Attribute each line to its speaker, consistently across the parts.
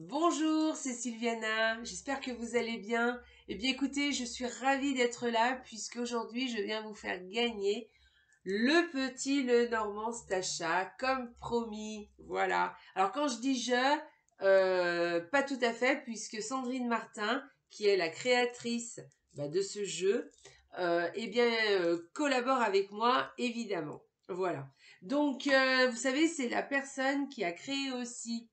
Speaker 1: Bonjour, c'est Sylviana, j'espère que vous allez bien. Eh bien écoutez, je suis ravie d'être là puisque aujourd'hui je viens vous faire gagner le petit Lenormand Stacha comme promis. Voilà. Alors quand je dis je, pas tout à fait puisque Sandrine Martin, qui est la créatrice de ce jeu, collabore avec moi évidemment. Voilà. Donc vous savez, c'est la personne qui a créé aussi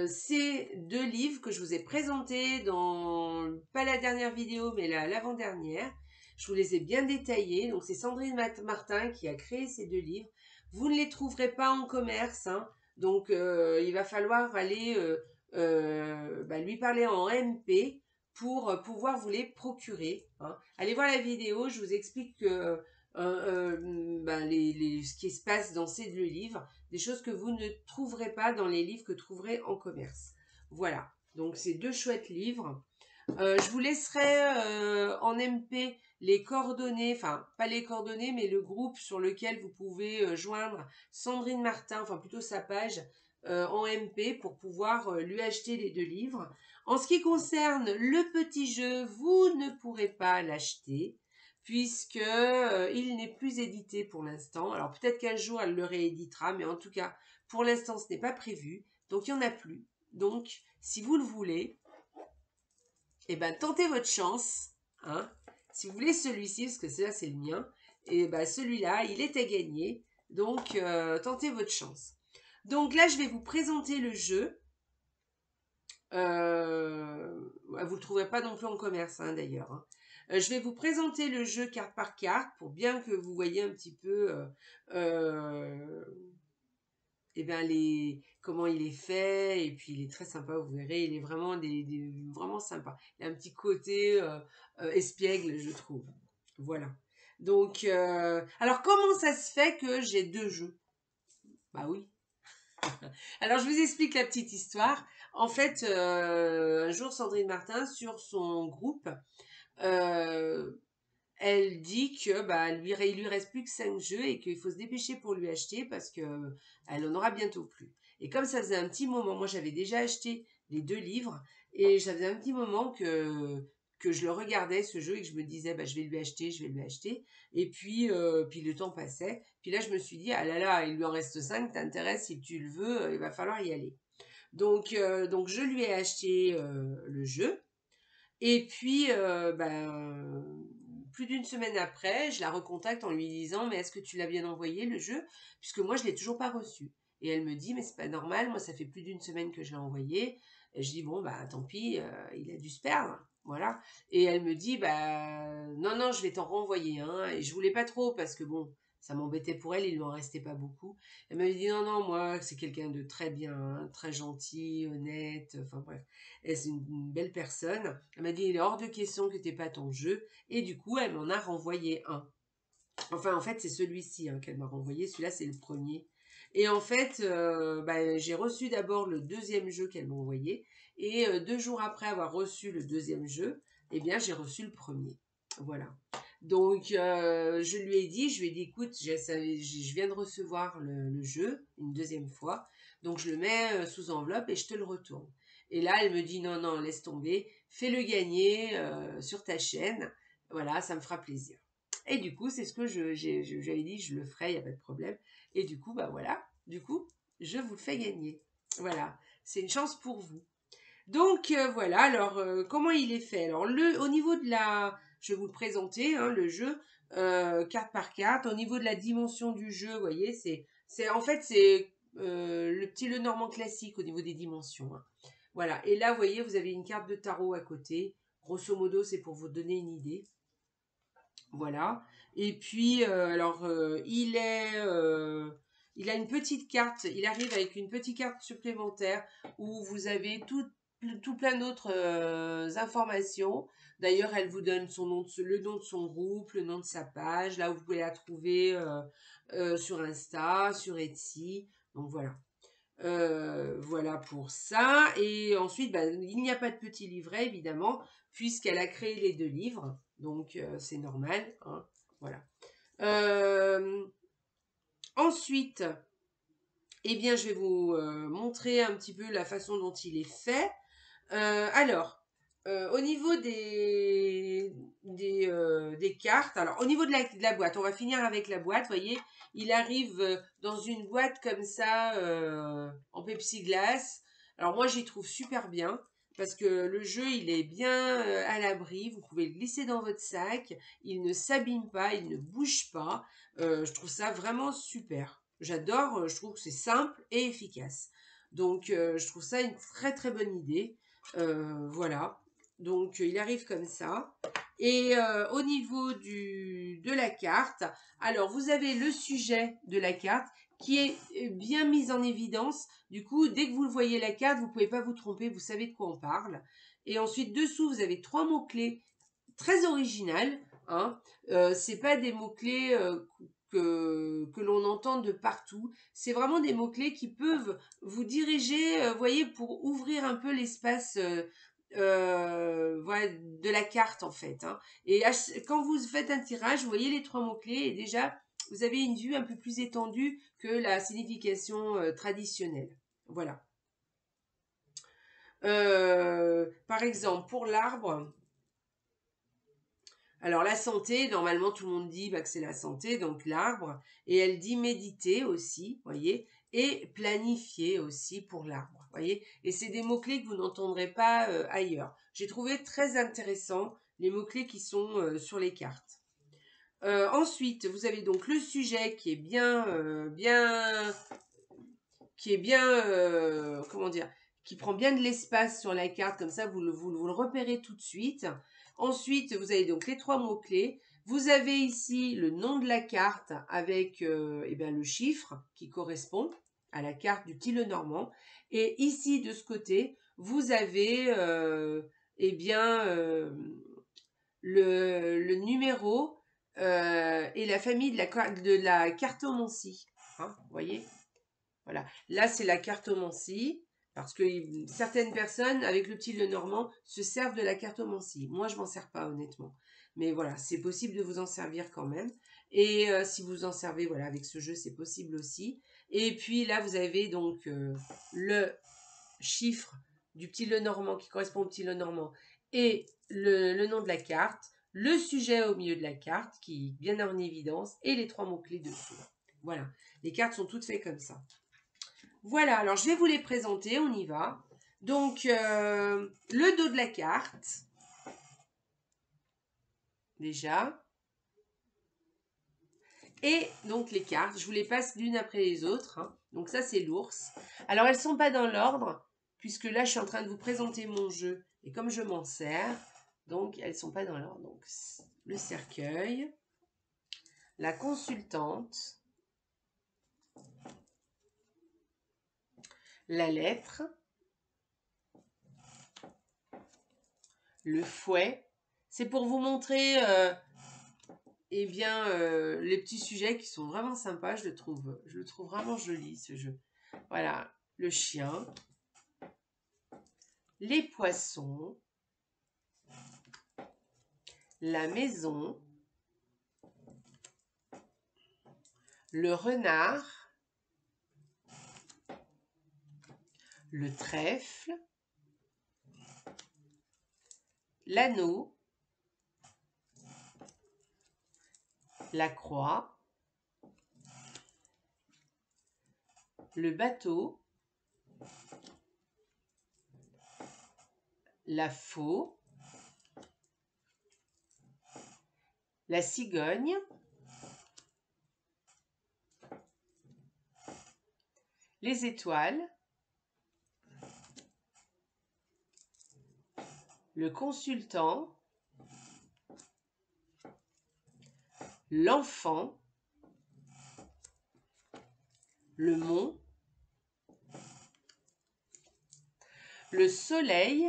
Speaker 1: ces deux livres que je vous ai présentés dans, pas la dernière vidéo, mais l'avant-dernière. Je vous les ai bien détaillés. Donc, c'est Sandrine Martin qui a créé ces deux livres. Vous ne les trouverez pas en commerce, hein. Donc, il va falloir aller lui parler en MP pour pouvoir vous les procurer, hein. Allez voir la vidéo, je vous explique ce qui se passe dans ces deux livres, des choses que vous ne trouverez pas dans les livres que trouverez en commerce. Voilà, donc c'est deux chouettes livres. Je vous laisserai en MP les coordonnées, enfin pas les coordonnées, mais le groupe sur lequel vous pouvez joindre Sandrine Martin, enfin plutôt sa page en MP pour pouvoir lui acheter les deux livres. En ce qui concerne le petit jeu, vous ne pourrez pas l'acheter puisque il n'est plus édité pour l'instant. Alors peut-être qu'un jour elle le rééditera, mais en tout cas pour l'instant ce n'est pas prévu, donc il n'y en a plus. Donc si vous le voulez, eh ben, tentez votre chance, hein. Si vous voulez celui-ci, parce que celui-là, c'est le mien, et ben, celui-là, il est à gagner. Donc, tentez votre chance. Donc là, je vais vous présenter le jeu. Vous ne le trouverez pas non plus en commerce, hein, d'ailleurs, hein. Je vais vous présenter le jeu carte par carte pour bien que vous voyez un petit peu comment il est fait, et puis il est très sympa, vous verrez, il est vraiment vraiment sympa. Il a un petit côté espiègle, je trouve. Voilà. Donc, alors comment ça se fait que j'ai deux jeux? Bah oui. Alors je vous explique la petite histoire. En fait, un jour, Sandrine Martin, sur son groupe, euh, elle dit que il lui reste plus que 5 jeux et qu'il faut se dépêcher pour lui acheter parce que elle en aura bientôt plus. Et comme ça faisait un petit moment, moi j'avais déjà acheté les deux livres et ça faisait un petit moment que je le regardais ce jeu et que je me disais je vais lui acheter, je vais lui acheter. Et puis le temps passait. Puis là je me suis dit ah là là, il lui en reste 5, t'intéresse, si tu le veux, il va falloir y aller. Donc je lui ai acheté le jeu. Et puis, plus d'une semaine après, je la recontacte en lui disant mais est-ce que tu l'as bien envoyé le jeu? Puisque moi je l'ai toujours pas reçu. Et elle me dit mais c'est pas normal, moi ça fait plus d'une semaine que je l'ai envoyé. Et je dis bon tant pis, il a dû se perdre, voilà. Et elle me dit non non, je vais t'en renvoyer un. Et je voulais pas trop parce que bon, ça m'embêtait pour elle, il lui en restait pas beaucoup. Elle m'avait dit non non, moi c'est quelqu'un de très bien, hein, très gentil, honnête, enfin bref. Et c'est une belle personne. Elle m'a dit il est hors de question que t'aies pas ton jeu. Et du coup, elle m'en a renvoyé un. Enfin, en fait, c'est celui-ci qu'elle m'a renvoyé. Celui-là, c'est le premier. Et en fait, j'ai reçu d'abord le deuxième jeu qu'elle m'a envoyé. Et 2 jours après avoir reçu le deuxième jeu, eh bien, j'ai reçu le premier. Voilà. Donc, je lui ai dit, écoute, je viens de recevoir le jeu une deuxième fois. Donc, je le mets sous enveloppe et je te le retourne. Et là, elle me dit, non, non, laisse tomber. Fais-le gagner sur ta chaîne. Voilà, ça me fera plaisir. Et du coup, c'est ce que j'avais dit, je le ferai, il n'y a pas de problème. Et du coup, voilà, du coup, je vous le fais gagner. Voilà, c'est une chance pour vous. Donc, voilà, alors, comment il est fait? Alors, au niveau de je vais vous le présenter, hein, le jeu, carte par carte. Au niveau de la dimension du jeu, vous voyez, en fait, c'est le petit Lenormand classique au niveau des dimensions, hein. Voilà, et là, vous voyez, vous avez une carte de tarot à côté. Grosso modo, c'est pour vous donner une idée. Voilà. Et puis, il a une petite carte. Il arrive avec une petite carte supplémentaire où vous avez tout plein d'autres informations. D'ailleurs, elle vous donne le nom de son groupe, le nom de sa page. Là, vous pouvez la trouver sur Insta, sur Etsy. Donc voilà. Voilà pour ça. Et ensuite, il n'y a pas de petit livret, évidemment, puisqu'elle a créé les deux livres. Donc, c'est normal, hein. Voilà. Ensuite, eh bien, je vais vous montrer un petit peu la façon dont il est fait. Alors, au niveau des cartes, alors au niveau de la boîte, on va finir avec la boîte, vous voyez, il arrive dans une boîte comme ça, en plexiglas. Alors moi, j'y trouve super bien, parce que le jeu, il est bien à l'abri, vous pouvez le glisser dans votre sac, il ne s'abîme pas, il ne bouge pas, je trouve ça vraiment super. J'adore, je trouve que c'est simple et efficace. Donc, je trouve ça une très très bonne idée. Voilà, donc il arrive comme ça. Et au niveau de la carte, alors vous avez le sujet de la carte qui est bien mis en évidence. Du coup, dès que vous voyez la carte, vous ne pouvez pas vous tromper, vous savez de quoi on parle. Et ensuite, dessous, vous avez 3 mots-clés très originales. Hein. C'est pas des mots-clés que l'on entend de partout. C'est vraiment des mots-clés qui peuvent vous diriger, voyez, pour ouvrir un peu l'espace voilà, de la carte en fait. Hein. Et quand vous faites un tirage, vous voyez les 3 mots-clés et déjà, vous avez une vue un peu plus étendue que la signification traditionnelle. Voilà. Par exemple, pour l'arbre, alors la santé, normalement tout le monde dit que c'est la santé, donc l'arbre, et elle dit méditer aussi, voyez, et planifier aussi pour l'arbre, voyez, et c'est des mots-clés que vous n'entendrez pas ailleurs. J'ai trouvé très intéressant les mots-clés qui sont sur les cartes. Ensuite, vous avez donc le sujet qui est comment dire, qui prend bien de l'espace sur la carte, comme ça vous le repérez tout de suite. Ensuite, vous avez donc les 3 mots-clés. Vous avez ici le nom de la carte avec eh bien, le chiffre qui correspond à la carte du petit Lenormand. Et ici, de ce côté, vous avez eh bien, le numéro et la famille de la cartomancie. Hein, vous voyez? Voilà. Là, c'est la cartomancie, parce que certaines personnes, avec le petit Lenormand, se servent de la cartomancie. Moi, je m'en sers pas, honnêtement. Mais voilà, c'est possible de vous en servir quand même. Et si vous en servez, voilà, avec ce jeu, c'est possible aussi. Et puis là, vous avez donc le chiffre du petit Lenormand qui correspond au petit Lenormand et le nom de la carte, le sujet au milieu de la carte qui est bien en évidence et les 3 mots-clés dessous. Voilà, les cartes sont toutes faites comme ça. Voilà, alors je vais vous les présenter, on y va. Donc, le dos de la carte, déjà. Et donc les cartes, je vous les passe l'une après les autres. Hein. Donc ça, c'est l'ours. Alors, elles ne sont pas dans l'ordre, puisque là, je suis en train de vous présenter mon jeu. Et comme je m'en sers, donc elles ne sont pas dans l'ordre. Donc, le cercueil, la consultante, la lettre, le fouet. C'est pour vous montrer eh bien, les petits sujets qui sont vraiment sympas, je le trouve vraiment joli ce jeu. Voilà, le chien, les poissons, la maison, le renard, le trèfle, l'anneau, la croix, le bateau, la faux, la cigogne, les étoiles, le consultant, l'enfant, le mont, le soleil,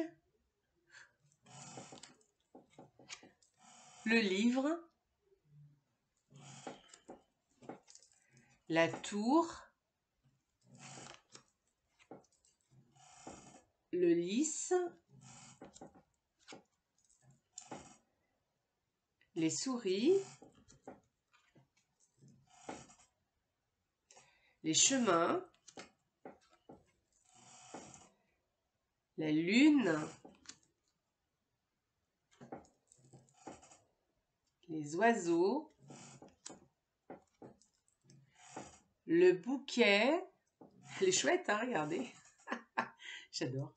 Speaker 1: le livre, la tour, le lys, les souris, les chemins, la lune, les oiseaux, le bouquet, elle est chouette, hein, regardez, j'adore,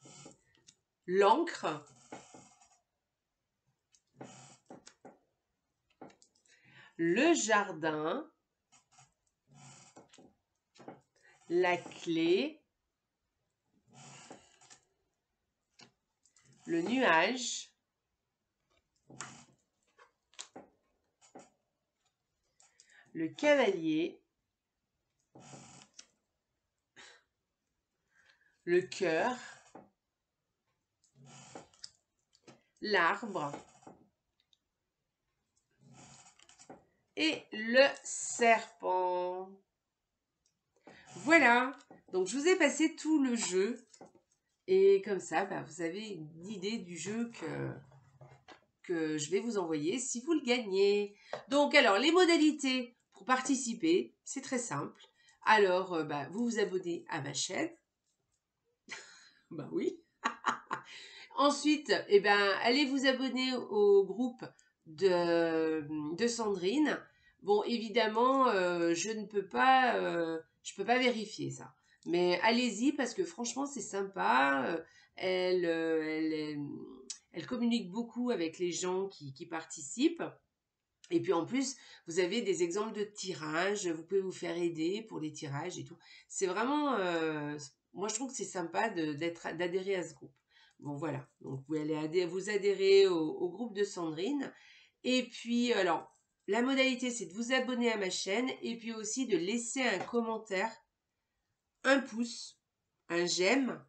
Speaker 1: l'encre, le jardin, la clé, le nuage, le cavalier, le cœur, l'arbre et le serpent. Voilà, donc je vous ai passé tout le jeu et comme ça, bah, vous avez une idée du jeu que je vais vous envoyer si vous le gagnez. Donc alors, les modalités pour participer, c'est très simple. Alors, bah, vous vous abonnez à ma chaîne. Bah oui. Ensuite, eh ben, allez vous abonner au groupe de Sandrine. Bon, évidemment, je peux pas vérifier ça. Mais allez-y parce que franchement, c'est sympa. Elle communique beaucoup avec les gens qui participent. Et puis en plus, vous avez des exemples de tirages. Vous pouvez vous faire aider pour les tirages et tout. C'est vraiment, moi je trouve que c'est sympa d'adhérer à ce groupe. Bon voilà, donc vous pouvez aller vous adhérer au groupe de Sandrine. Et puis alors, la modalité c'est de vous abonner à ma chaîne et puis aussi de laisser un commentaire, un pouce, un j'aime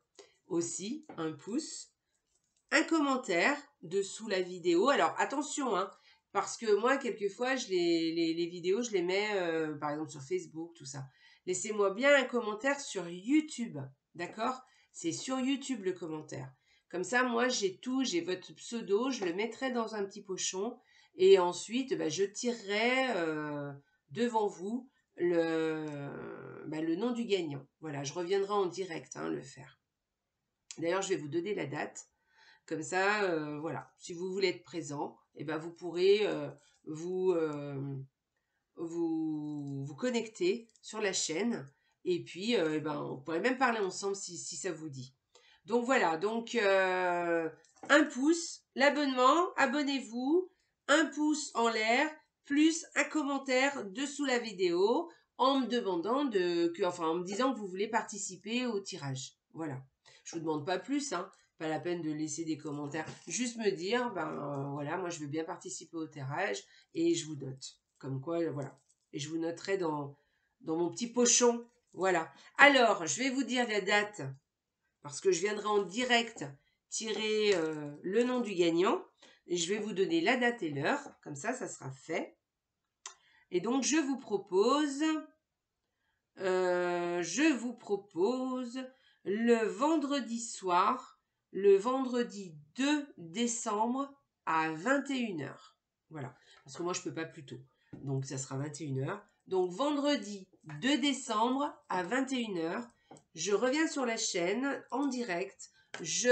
Speaker 1: aussi, un pouce, un commentaire dessous la vidéo. Alors attention, hein, parce que moi quelquefois les vidéos je les mets par exemple sur Facebook, tout ça. Laissez-moi bien un commentaire sur YouTube, d'accord? C'est sur YouTube le commentaire. Comme ça, moi j'ai tout, j'ai votre pseudo, je le mettrai dans un petit pochon et ensuite bah, je tirerai devant vous le nom du gagnant. Voilà, je reviendrai en direct le faire. D'ailleurs, je vais vous donner la date. Comme ça, voilà, si vous voulez être présent, eh ben, vous pourrez vous connecter sur la chaîne et puis eh ben, on pourrait même parler ensemble si ça vous dit. Donc voilà, donc un pouce, l'abonnement, abonnez-vous, un pouce en l'air, plus un commentaire dessous la vidéo en me demandant en me disant que vous voulez participer au tirage. Voilà. Je vous demande pas plus, hein. Pas la peine de laisser des commentaires. Juste me dire, voilà, moi je veux bien participer au tirage et je vous note. Comme quoi, voilà. Et je vous noterai dans mon petit pochon. Voilà. Alors, je vais vous dire la date parce que je viendrai en direct tirer le nom du gagnant. Et je vais vous donner la date et l'heure. Comme ça sera fait. Et donc, je vous propose le vendredi soir, le vendredi 2 décembre à 21h. Voilà, parce que moi je peux pas plus tôt. Donc ça sera 21h. Donc vendredi 2 décembre à 21h, je reviens sur la chaîne en direct. Je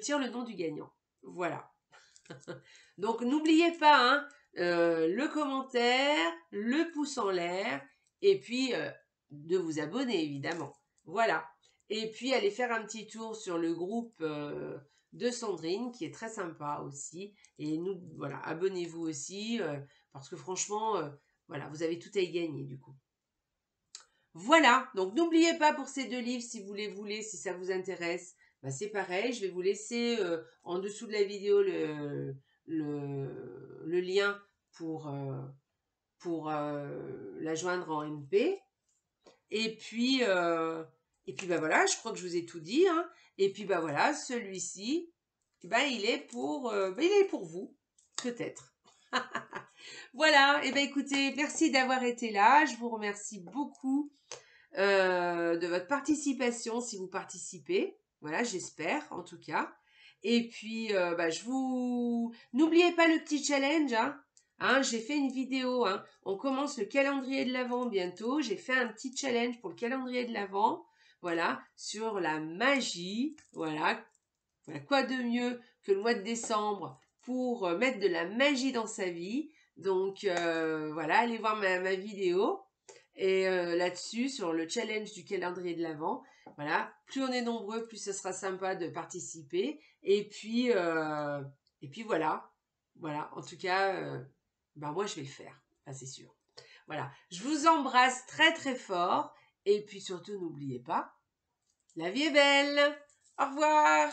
Speaker 1: tire le nom du gagnant. Voilà. Donc n'oubliez pas, hein, le commentaire, le pouce en l'air, et puis de vous abonner évidemment. Voilà. Et puis allez faire un petit tour sur le groupe de Sandrine qui est très sympa aussi. Et nous, voilà, abonnez-vous aussi parce que franchement, voilà, vous avez tout à y gagner du coup. Voilà, donc n'oubliez pas pour ces 2 livres, si vous les voulez, si ça vous intéresse, c'est pareil, je vais vous laisser en dessous de la vidéo le lien pour la joindre en MP. Et puis voilà, je crois que je vous ai tout dit, hein. Et puis voilà, celui-ci, il est pour vous, peut-être. Voilà, et écoutez, merci d'avoir été là, je vous remercie beaucoup de votre participation si vous participez. Voilà, j'espère en tout cas. Et puis, n'oubliez pas le petit challenge. J'ai fait une vidéo. On commence le calendrier de l'Avent bientôt. J'ai fait un petit challenge pour le calendrier de l'Avent. voilà, sur la magie, voilà. Voilà, quoi de mieux que le mois de décembre pour mettre de la magie dans sa vie. Donc voilà, allez voir ma vidéo et là-dessus sur le challenge du calendrier de l'Avent. Voilà, plus on est nombreux, plus ce sera sympa de participer. Et puis voilà, voilà. En tout cas, ben moi je vais le faire, ça c'est sûr. Voilà, je vous embrasse très très fort et puis surtout n'oubliez pas, la vie est belle. Au revoir.